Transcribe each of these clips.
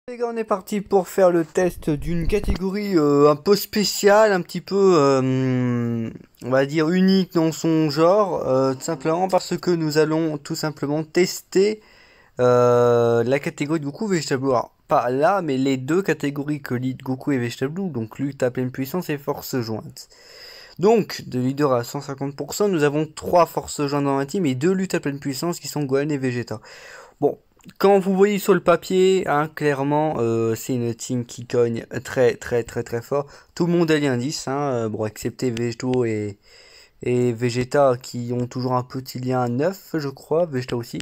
Les gars, on est parti pour faire le test d'une catégorie un peu spéciale, un petit peu, on va dire, unique dans son genre, tout simplement parce que nous allons tout simplement tester la catégorie de Goku Vegetable Blue. Alors, pas là, mais les deux catégories que lead Goku et Vegetable Blue, donc lutte à pleine puissance et force jointe. Donc, de leader à 150%, nous avons 3 forces jointes dans la team et 2 luttes à pleine puissance qui sont Gohan et Vegeta. Bon, quand vous voyez sur le papier, hein, clairement, c'est une team qui cogne très fort. Tout le monde a l'indice, hein, bon, excepté Vegeto et Vegeta qui ont toujours un petit lien 9, je crois, Vegeta aussi.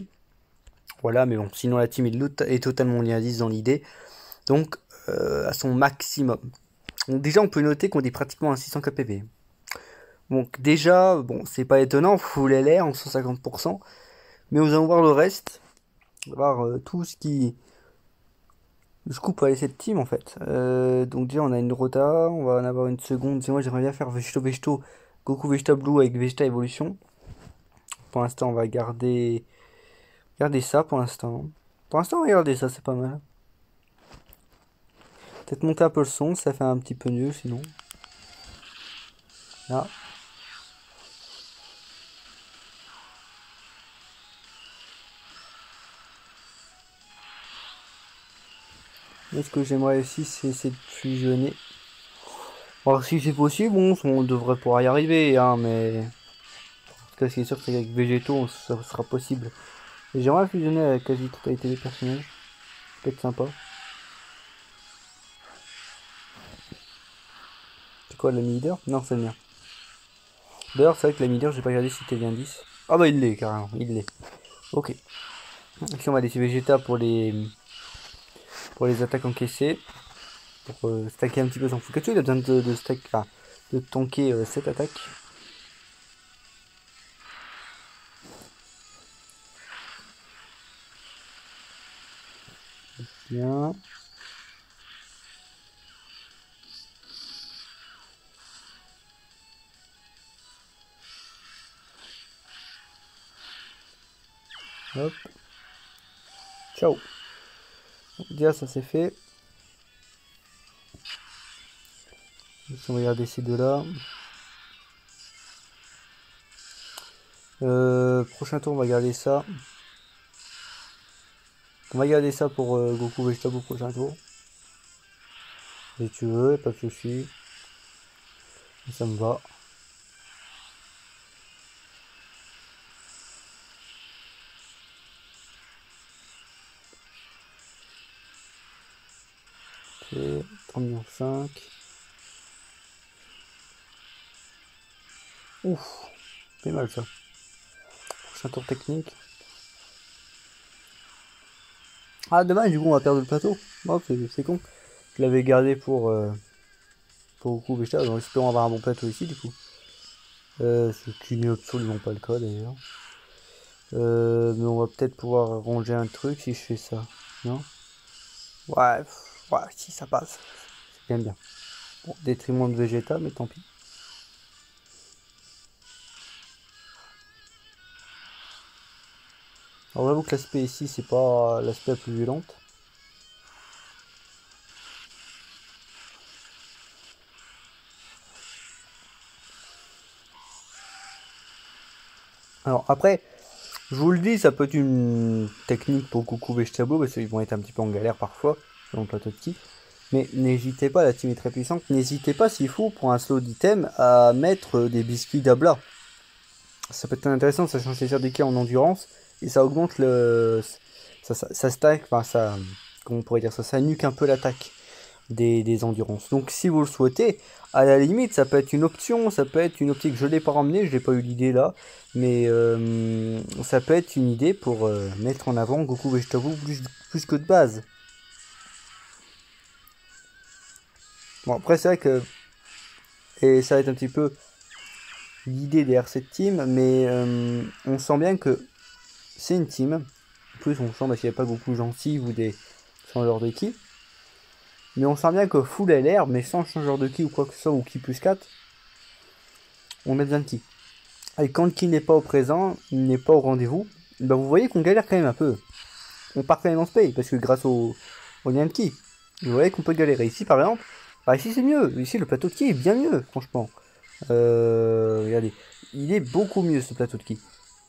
Voilà, mais bon, sinon la team est totalement lien 10 dans l'idée, donc à son maximum. Donc déjà, on peut noter qu'on est pratiquement à 600 kpv. Donc déjà, bon, c'est pas étonnant, full LR en 150%, mais nous allons voir le reste. On va voir tout ce qui scoop aller cette team en fait. Donc déjà on a une rota, on va en avoir une seconde. C'est moi j'aimerais bien faire Vegeto, Goku Vegeta Blue avec Vegeta Evolution. Pour l'instant on va garder ça pour l'instant. Pour l'instant on va garder ça, c'est pas mal. Peut-être monter un peu le son, ça fait un petit peu mieux sinon. Là. Mais ce que j'aimerais aussi c'est de fusionner. Alors si c'est possible, bon, on devrait pouvoir y arriver, hein, mais... En tout cas ce qui est sûr c'est qu'avec Végéto ça sera possible. Et j'aimerais fusionner avec la quasi-totalité des personnages. Ça peut être sympa. C'est quoi, l'ami leader? Non, c'est le mien. D'ailleurs, c'est vrai que l'ami leader, j'ai pas regardé si c'était bien 10. Ah bah il l'est, carrément, il l'est. Ok. Ici, on va laisser Vegeta pour les attaques encaissées. Pour stacker un petit peu son Pikachu. Il a besoin de stack, enfin, de tanker cette attaque. Bien. Hop. Ciao. Déjà, ça c'est fait. On va regarder ces deux-là. Prochain tour, on va garder ça. On va garder ça pour Goku Vegetable au prochain tour. Si tu veux, pas de soucis. Ça me va. Ok, 3,5 millions. Ouf, c'est mal ça. Prochain tour technique. Ah, dommage, du coup, on va perdre le plateau. Oh, c'est con. Je l'avais gardé pour Goku Vegeta, en espérant avoir un bon plateau ici, du coup. Ce qui n'est absolument pas le cas d'ailleurs. Mais on va peut-être pouvoir ranger un truc si je fais ça. Non? Ouais, ouais, si ça passe. C'est bien. Bon, détriment de Vegeta, mais tant pis. Alors j'avoue que l'aspect ici, c'est pas l'aspect le plus violent. Alors après, je vous le dis, ça peut être une technique pour Goku Vegetable parce qu'ils vont être un petit peu en galère parfois sur le plateau de ki. Mais n'hésitez pas, la team est très puissante. N'hésitez pas, s'il faut, pour un slot d'item, à mettre des biscuits d'Abla. Ça peut être intéressant, ça change les tirs d'équilibre en endurance et ça augmente le. Ça stack, enfin ça. Comment on pourrait dire ça? Ça nuque un peu l'attaque des endurances. Donc si vous le souhaitez, à la limite, ça peut être une option, ça peut être une optique. Je ne l'ai pas ramené, je n'ai pas eu l'idée là, mais ça peut être une idée pour mettre en avant Goku Vegetable plus que de base. Bon, après, c'est vrai que. Et ça va être un petit peu l'idée derrière cette team, mais on sent bien que c'est une team. En plus, on sent parce qu'il n'y a pas beaucoup de gencives ou des changeurs de ki. Mais on sent bien que full LR, mais sans changeur de ki ou quoi que ce soit, ou ki plus 4, on a besoin de ki. Et quand le ki n'est pas au présent, il n'est pas au rendez-vous, ben vous voyez qu'on galère quand même un peu. On part quand même en spay, parce que grâce au au lien de ki. Vous voyez qu'on peut galérer. Ici par exemple, bah ici c'est mieux. Ici le plateau de ki est bien mieux, franchement. Regardez, il est beaucoup mieux ce plateau de ki.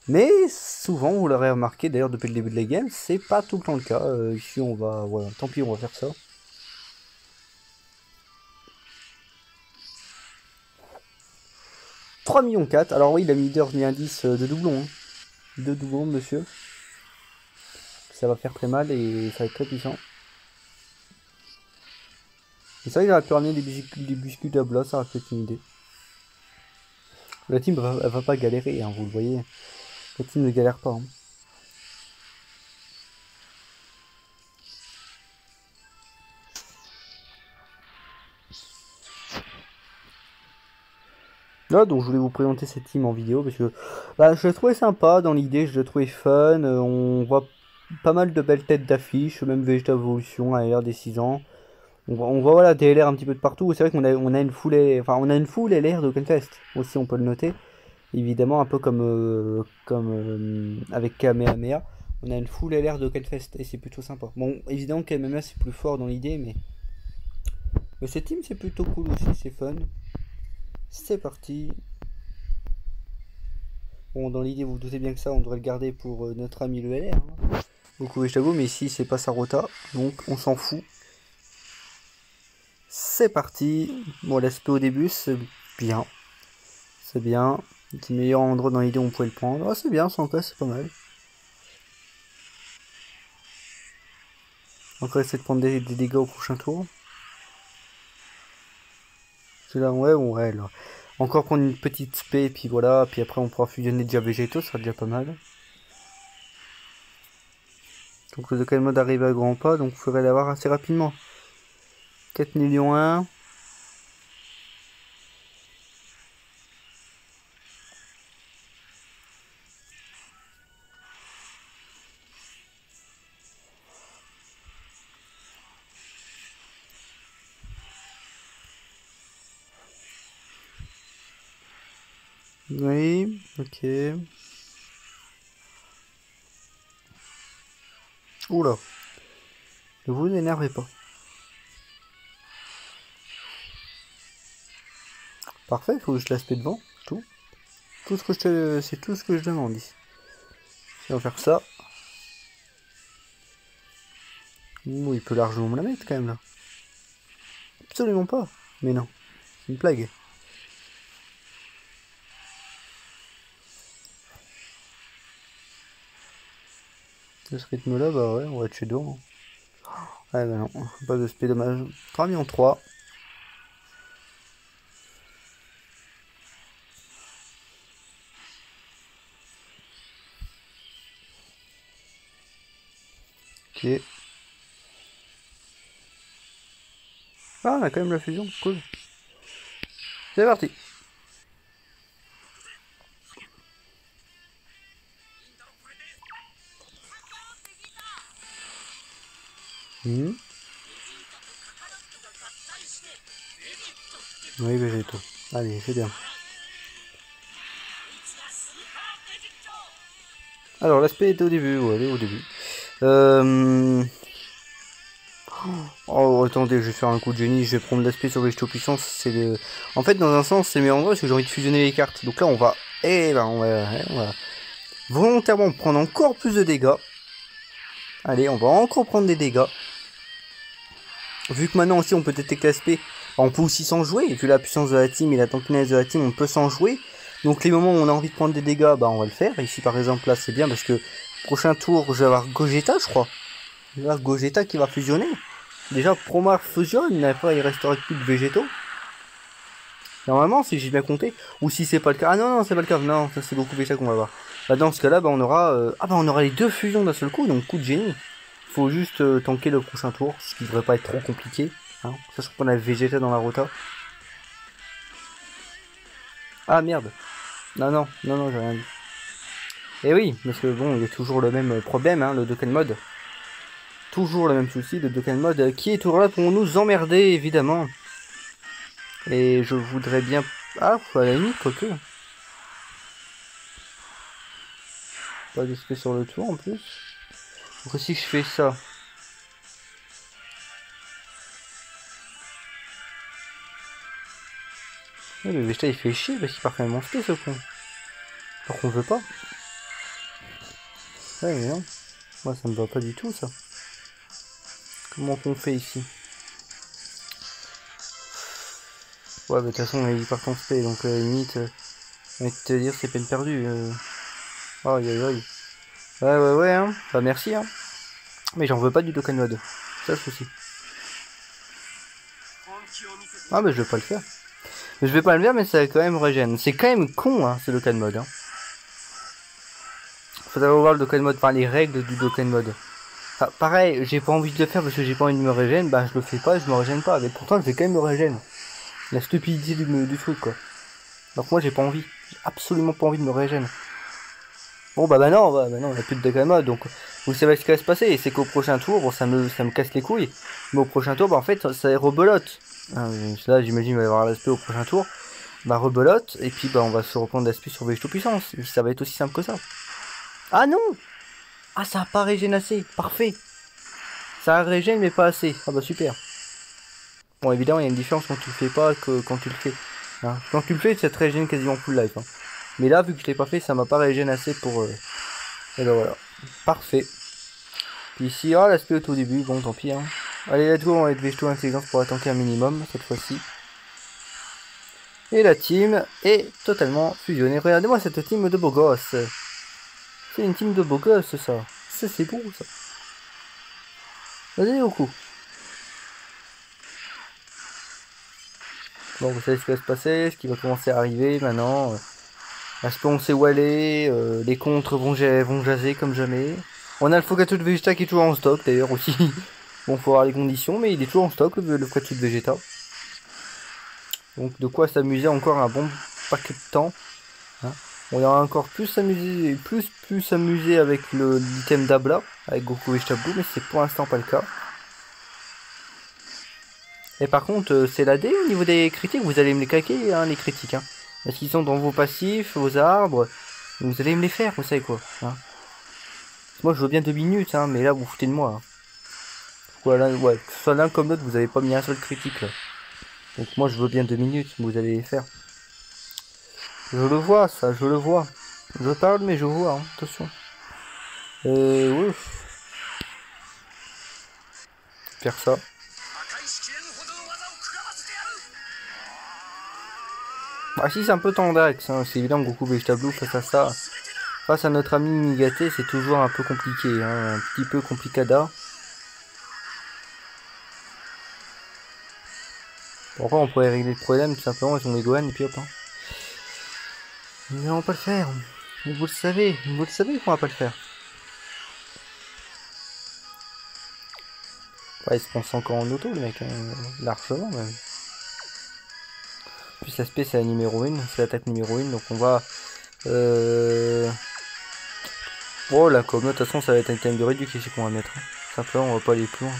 Mais souvent, vous l'aurez remarqué, d'ailleurs depuis le début de la game, c'est pas tout le temps le cas. Ici on va, voilà, tant pis, on va faire ça. 3,4 millions. Alors oui, il a mis d'heures mis indice de doublon. Hein. De doublons, monsieur. Ça va faire très mal et ça va être très puissant. Et ça, il aurait pu ramener des biscuits de blabla, ça aurait peut-être une idée. La team, elle va pas galérer, hein, vous le voyez. La team ne galère pas. Hein. Là, donc je voulais vous présenter cette team en vidéo parce que bah, je la trouvais sympa dans l'idée, je la trouvais fun. On voit pas mal de belles têtes d'affiches, même Vegeta Evolution à l'ère des 6 ans. On voit voilà, des LR un petit peu de partout. C'est vrai qu'on a une foule, enfin, on a une foule LR de Oakenfest aussi, on peut le noter. Évidemment, un peu comme avec Kamehameha, on a une full LR de Oakenfest et c'est plutôt sympa. Bon, évidemment, Kamehameha c'est plus fort dans l'idée, mais cette team c'est plutôt cool aussi, c'est fun. C'est parti. Bon, dans l'idée, vous vous doutez bien que ça, on devrait le garder pour notre ami le LR. Hein. Beaucoup Vegetago, mais ici c'est pas sa rota, donc on s'en fout. C'est parti. Bon, l'aspect au début, c'est bien. C'est bien. C'est le meilleur endroit dans l'idée où on pouvait le prendre. Ah, c'est bien, 100K, c'est pas mal. Encore essayer de prendre des dégâts au prochain tour. C'est là, ouais, là. Encore prendre une petite spé, puis voilà, puis après on pourra fusionner déjà végétaux, ça sera déjà pas mal. Donc le Dokkan Mode arrive à grands pas, donc il faudrait l'avoir assez rapidement. 4 millions 1. Oui, ok. Oula. Ne vous énervez pas. Parfait, il faut que je l'aspect devant, tout. Tout ce que c'est tout ce que je demande ici. On va faire ça. Ouh, il peut largement me la mettre quand même là. Absolument pas. Mais non, c'est une blague. De ce rythme là, bah ouais, on va tuer devant. Ouais, bah non, pas de spé dommage. 3 millions 3. Ok. Ah, on a quand même la fusion, cool. C'est parti. Oui, végétaux. Allez, c'est bien. Alors, l'aspect était au début, ouais, allez, au début. Oh, attendez, je vais faire un coup de génie, je vais prendre l'aspect sur végétaux puissance. C'est le... En fait, dans un sens, c'est le meilleur endroit parce que j'ai envie de fusionner les cartes. Donc là, on va... on va volontairement prendre encore plus de dégâts. Allez, on va encore prendre des dégâts. Vu que maintenant aussi, on peut détecter l'aspect, on peut aussi s'en jouer. Vu la puissance de la team et la tankiness de la team, on peut s'en jouer. Donc les moments où on a envie de prendre des dégâts, bah on va le faire. Ici par exemple, là c'est bien parce que prochain tour, je vais avoir Gogeta, je crois. Je vais avoir Gogeta qui va fusionner. Déjà, Promar fusionne, mais après il restera plus de végétaux. Normalement, si j'ai bien compté. Ou si c'est pas le cas. Ah non, non, c'est pas le cas. Non, ça c'est beaucoup Vegeta qu'on va voir. Bah, dans ce cas-là, bah, on aura on aura les deux fusions d'un seul coup, donc coup de génie. Faut juste tanker le prochain tour, ce qui devrait pas être trop compliqué. Hein, sachant qu'on a Vegeta dans la rota. Ah merde. Non, non, non, non, j'ai rien dit. Et oui, parce que bon, il y a toujours le même problème, hein, le Dokkan Mode. Toujours le même souci, le Dokkan Mode qui est toujours là pour nous emmerder, évidemment. Et je voudrais bien... Ah, à la limite, quoique. Pas d'espèce sur le tour, en plus. Donc si je fais ça... Oui, le Vegeta il fait chier parce qu'il part quand même en spé ce con. Alors qu'on veut pas. Ouais mais non. Moi ça me va pas du tout ça. Comment qu'on fait ici? Ouais mais de toute façon il part en spé donc limite, je vais te dire c'est peine perdue. Aïe aïe aïe. Ouais hein. Bah merci hein. Mais j'en veux pas du Dokkan Mode. C'est ça le souci. Ah mais je vais pas le faire. Je vais pas le faire mais ça quand même régène. C'est quand même con hein ce Dokkan Mode hein. Faut savoir voir le Dokkan Mode, enfin les règles du Dokkan Mode. Enfin, pareil, j'ai pas envie de le faire parce que j'ai pas envie de me régène, bah je le fais pas, je me régène pas. Mais pourtant je vais quand même me régène. La stupidité du truc quoi. Donc moi j'ai pas envie. J'ai absolument pas envie de me régène. Bon bah non, on a plus de Dokkan Mode, donc vous savez ce qui va se passer, c'est qu'au prochain tour, bon ça me casse les couilles, mais au prochain tour, bah en fait ça rebelote. Hein, là j'imagine il va y avoir l'aspect au prochain tour, bah rebelote, et puis bah on va se reprendre l'aspect sur Végéto Puissance, et ça va être aussi simple que ça. Ah non! Ah ça a pas régène assez, parfait! Ça régène mais pas assez, ah bah super. Bon évidemment il y a une différence quand tu le fais pas que quand tu le fais. Hein. Quand tu le fais ça te régène quasiment full life. Hein. Mais là vu que je l'ai pas fait ça m'a pas régène assez pour... Et ben voilà, parfait. Puis ici, ah l'aspect au début, bon tant pis. Hein. Allez let's go, on va être Végéto Intelligence pour tanker un minimum cette fois-ci. Et la team est totalement fusionnée. Regardez-moi cette team de beaux gosses. C'est une team de beaux gosses ça. Ça c'est beau ça. Vas-y au coup. Bon, vous savez ce qui va se passer, ce qui va commencer à arriver maintenant. L'aspect on sait où aller, les contres vont jaser comme jamais. On a le Fogatsu de Vegeta qui est toujours en stock d'ailleurs aussi. Bon, faut voir les conditions, mais il est toujours en stock le Fogatsu de Vegeta. Donc de quoi s'amuser encore un bon paquet de temps. Hein. On ira encore plus s'amuser, plus s'amuser avec l'item d'Abla, avec Goku Vegeta Blue, mais c'est pour l'instant pas le cas. Et par contre, c'est la D au niveau des critiques, vous allez me les claquer, hein, les critiques. Hein. Parce qu'ils sont dans vos passifs, vos arbres, vous allez me les faire, vous savez quoi. Hein. Moi je veux bien 2 minutes, hein, mais là vous foutez de moi. Hein. Voilà, ouais, que ce soit l'un comme l'autre, vous avez pas mis un seul critique là. Donc moi je veux bien 2 minutes, vous allez les faire. Je le vois ça, je le vois. Je parle mais je vois, hein, attention. Oui. Faire ça. Bah si c'est un peu tendax, hein. C'est évident que Goku Vegeta Blue face à ça. Face à notre ami Migate, c'est toujours un peu compliqué, hein, un petit peu complicada. Pourquoi on pourrait régler le problème tout simplement avec son Gohan et puis hop. Hein. Mais on va pas le faire. Mais vous le savez qu'on va pas le faire. Ouais, il se pense encore en auto le mec, hein, largement même. Plus l'aspect c'est la numéro 1, c'est l'attaque numéro 1, donc on va... Oh la com, de toute façon ça va être un item de réduction qu'on va mettre. Hein. Simplement on va pas aller plus loin.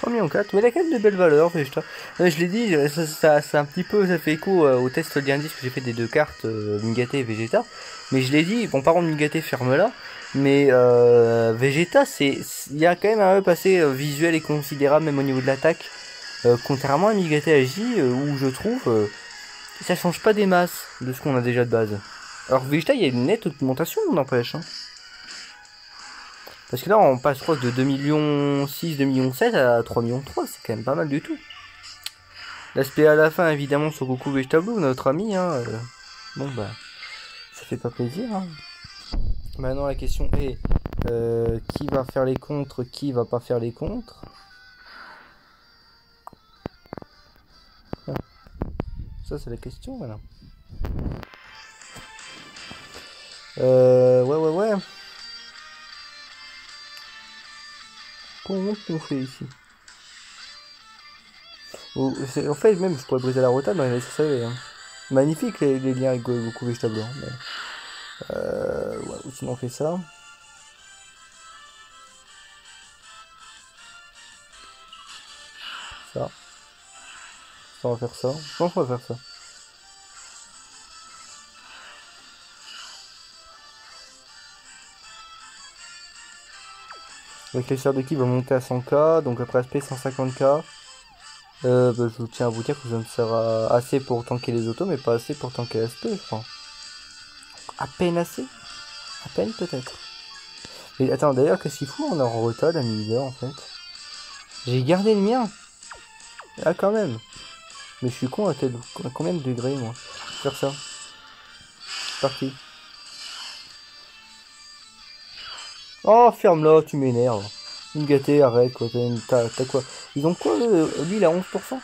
Million 4, mais la carte de belle valeur, Vegeta. Je l'ai dit, ça un petit peu, ça fait écho au test d'indice que j'ai fait des deux cartes, Migate et Vegeta. Mais je l'ai dit, bon par contre Migate ferme là, mais Vegeta, il y a quand même un up assez visuel et considérable même au niveau de l'attaque. Contrairement à Migate AJ, où je trouve, ça change pas des masses de ce qu'on a déjà de base. Alors Vegeta, il y a une nette augmentation, n'empêche. Hein. Parce que là, on passe, je crois, de 2 millions 6, 2 millions 7 à 3 millions 3. C'est quand même pas mal du tout. L'aspect à la fin, évidemment, sur Goku Vegeta Blue, notre ami. Hein, bon, bah, ça fait pas plaisir. Hein. Maintenant, la question est qui va faire les contres, qui va pas faire les contres. Ah. Ça, c'est la question, voilà. Ouais. Comment on fait ici? En fait, même, je pourrais briser la rotade, mais ça savait. Hein. Magnifique les liens avec Goku Vegeta Blue. Hein, mais... ouais, sinon on fait ça. Ça. Ça, on va faire ça. Je pense qu'on va faire ça. Donc l'échelle de qui va monter à 100K, donc après aspect 150K. Bah, je vous tiens à vous dire que ça me sera assez pour tanker les autos, mais pas assez pour tanker l'aspect, je crois. À peine assez. À peine peut-être. Et attends, d'ailleurs, qu'est-ce qu'il fout en retard à leader en fait? J'ai gardé le mien. Ah, quand même. Mais je suis con à combien de degrés, moi? Faire ça. Parti. Oh, ferme-la, tu m'énerves. Une gâtée, arrête, quoi. T'as quoi? Ils ont quoi, lui, il a 11%?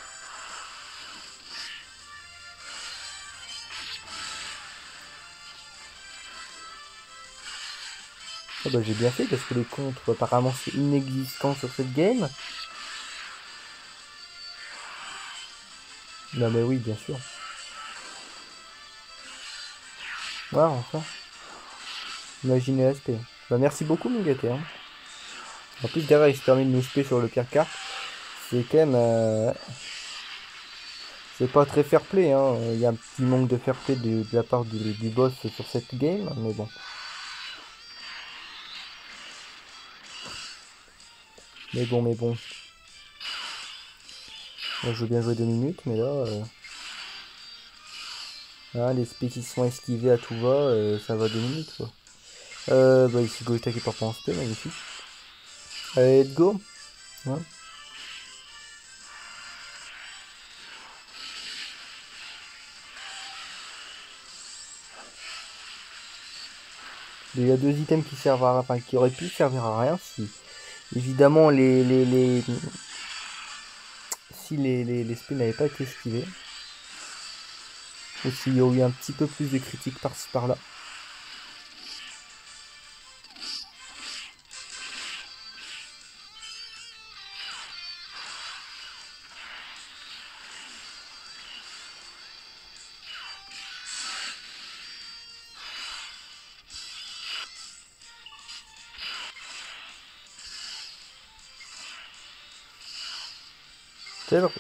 Ah bah j'ai bien fait parce que les contres, apparemment, c'est inexistant sur cette game. Non mais oui, bien sûr. Voilà, enfin. Imaginez l'aspect. Bah merci beaucoup, mon gâté, hein. En plus, derrière, il se permet de nous spé sur le pire carte. C'est quand même... c'est pas très fair play, hein. Il y a un petit manque de fair play de la part du boss sur cette game, mais bon. Mais bon. Moi, je veux bien jouer 2 minutes, mais là... hein, les spés qui sont esquivés à tout va, ça va 2 minutes, quoi. Bah ici, Goïta qui part pas en spé, magnifique. Allez, let's go. Ouais. Il y a deux items qui servent à, enfin, qui auraient pu servir à rien si, évidemment, si les spells n'avaient pas été esquivés. Ou s'il y a eu un petit peu plus de critiques par-ci par-là. C'est vrai.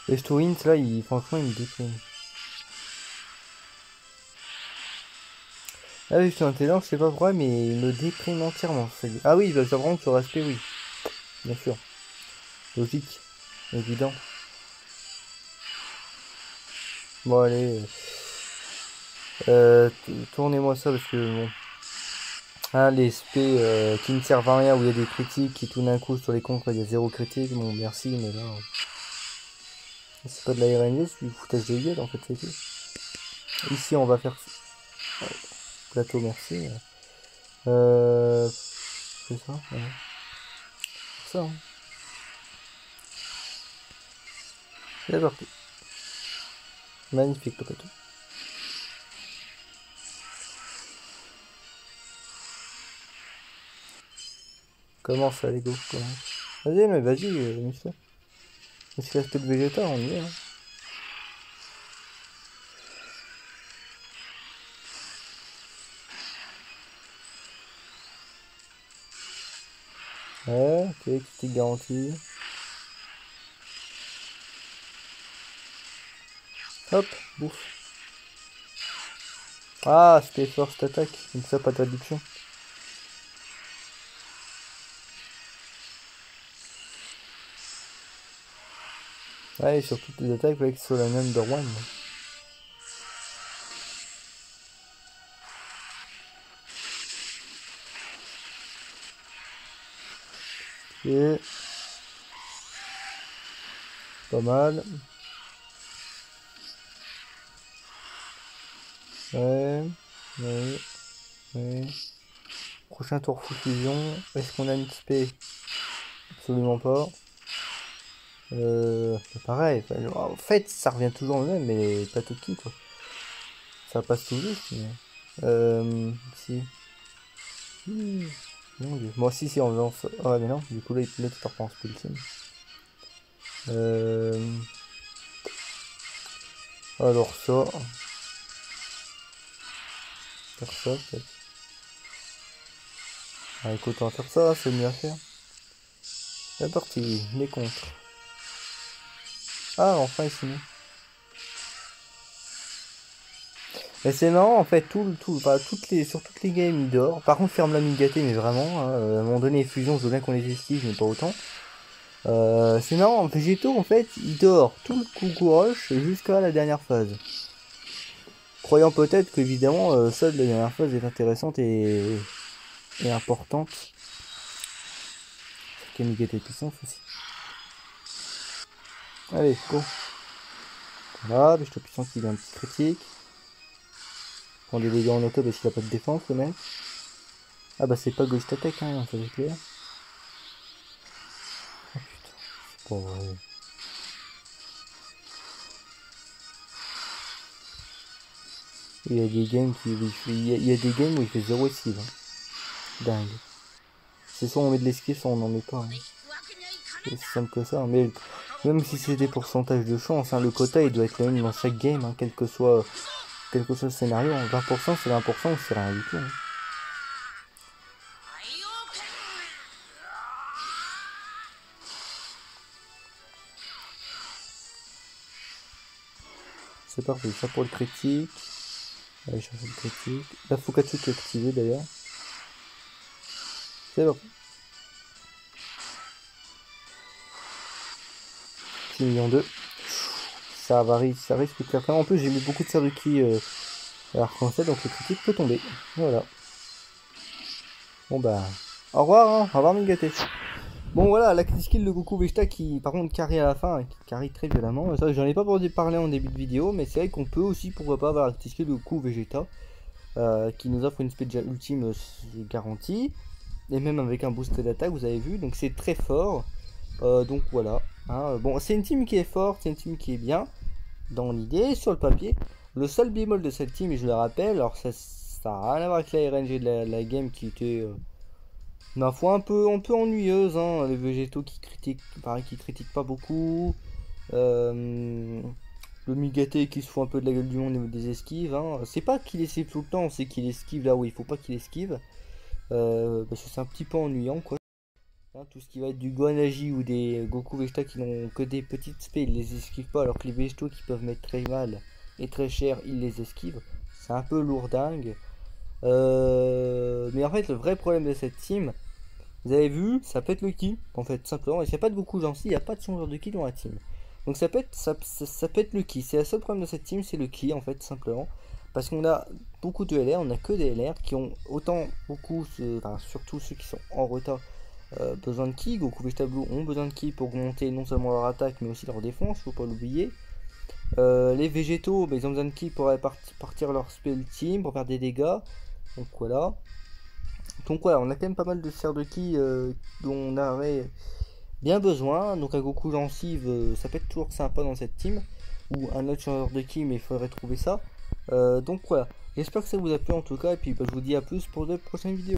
Les Stoins, là, franchement, ils me dépriment. Ah oui, je suis intelligent, je sais pas pourquoi, mais il me déprime entièrement. Ah oui, bah, ça vraiment sur l'aspect, oui. Bien sûr. Logique. Évident. Bon, allez. Tournez-moi ça parce que bon. Ah, les SP qui ne servent à rien où il y a des critiques qui tout d'un coup sur les contres il y a zéro critique. Bon, merci, mais là. C'est pas de la RNG, c'est du foutage de gueule en fait, c'est tout. Ici, on va faire. Plateau, merci. C'est ça, ouais. Ça, hein. C'est parti. Magnifique le plateau. Comment ça, les go? Vas-y, mais vas-y, amuse-toi. Si l'aspect de Vegeta, on y est. Hein. Ouais, ok, critique garantie. Hop, bouffe. Ah, c'était force attaque, comme ça, pas de réduction. Ouais, et sur toutes les attaques, avec sur la number one. Ok. Pas mal. Ouais, ouais, ouais. Prochain tour full fusion. Est-ce qu'on a une spé? Absolument pas. Pareil. En fait, ça revient toujours au même, mais pas tout qui, quoi. Ça passe tout juste, mais... Si. Mon dieu. Moi aussi, si on lance. Ah, mais non, du coup, là, tu pars pas en spell team. Euh... Alors ça. Faire ça peut-être. Ah, écoute, on va faire ça, c'est mieux à faire. C'est parti, les contres. Ah, enfin il s'est mis. Mais c'est marrant en fait, enfin, sur toutes les games il dort. Par contre ferme la gâté mais vraiment, hein, à un moment donné fusion, je veux bien qu'on les esquive mais pas autant. C'est marrant, Végéto en fait il dort tout le coucou rush jusqu'à la dernière phase. Croyant peut-être qu'évidemment seule la dernière phase est intéressante et importante. C'est Migate puissance aussi. Allez, go. Voilà, Végéto puissance il a un petit critique. Prend des dégâts en auto parce qu'il a pas de défense le mec. Ah bah c'est pas Ghost Attack hein, ça c'est clair. Oh putain, c'est pas vrai. Il y a des games il y a des games où il fait 0 esquive. Hein. Dingue. C'est soit on met de l'esquive, soit on n'en met pas. Hein. C'est aussi simple que ça. Mais même si c'est des pourcentages de chance, hein, le quota il doit être le même dans chaque game, hein, quel que soit le scénario. Hein. 20% c'est 20% ou c'est rien du tout. Hein. C'est parti, ça pour le critique. Allez chercher le critique. La Fukatsu qui est activée d'ailleurs. C'est bon. 6 millions 2. Ça risque de faire plein. En plus j'ai mis beaucoup de Saruki à l'arc-en-ciel, donc le critique peut tomber. Voilà. Bon bah. Au revoir, hein. Au revoir Migate. Bon voilà, la skill de Goku Vegeta qui par contre carry à la fin, qui carry très violemment. Ça j'en ai pas parlé en début de vidéo, mais c'est vrai qu'on peut aussi pourquoi pas avoir la skill de Goku Vegeta qui nous offre une speed ultime garantie. Et même avec un boost d'attaque, vous avez vu, donc c'est très fort. Donc voilà. Hein. Bon, c'est une team qui est forte, c'est une team qui est bien dans l'idée, sur le papier. Le seul bémol de cette team, et je le rappelle, alors ça n'a rien à voir avec la RNG de la game qui était ma foi un peu ennuyeuse, hein. Les végétaux qui critiquent pas beaucoup. Le Migate qui se fout un peu de la gueule du monde au niveau des esquives. Hein. C'est pas qu'il esquive tout le temps, c'est qu'il esquive là où il faut pas qu'il esquive. Parce que c'est un petit peu ennuyant quoi. Hein, tout ce qui va être du Guanagi ou des Goku Vegeta qui n'ont que des petites spé, ils les esquivent pas, alors que les végétaux qui peuvent mettre très mal et très cher, ils les esquivent. C'est un peu lourdingue. Mais en fait, le vrai problème de cette team, vous avez vu, ça peut être le ki, en fait, simplement. Et s'il n'y a pas de Goku Jancy, il n'y a pas de changeur de ki dans la team. Donc ça peut être le ki. C'est le seul problème de cette team, c'est le ki, en fait, simplement. Parce qu'on a beaucoup de LR, on a que des LR qui ont autant surtout ceux qui sont en retard, besoin de ki. Goku Vegeta Blue ont besoin de ki pour augmenter non seulement leur attaque, mais aussi leur défense, faut pas l'oublier. Les végétaux, ils ont besoin de ki pour partir leur spell team, pour faire des dégâts. Donc voilà. Donc voilà, on a quand même pas mal de serres de ki dont on aurait bien besoin. Donc un Goku Gencive, ça peut être toujours sympa dans cette team. Ou un autre changeur de ki, mais il faudrait trouver ça. Donc voilà, j'espère que ça vous a plu en tout cas. Et puis je vous dis à plus pour de prochaines vidéos.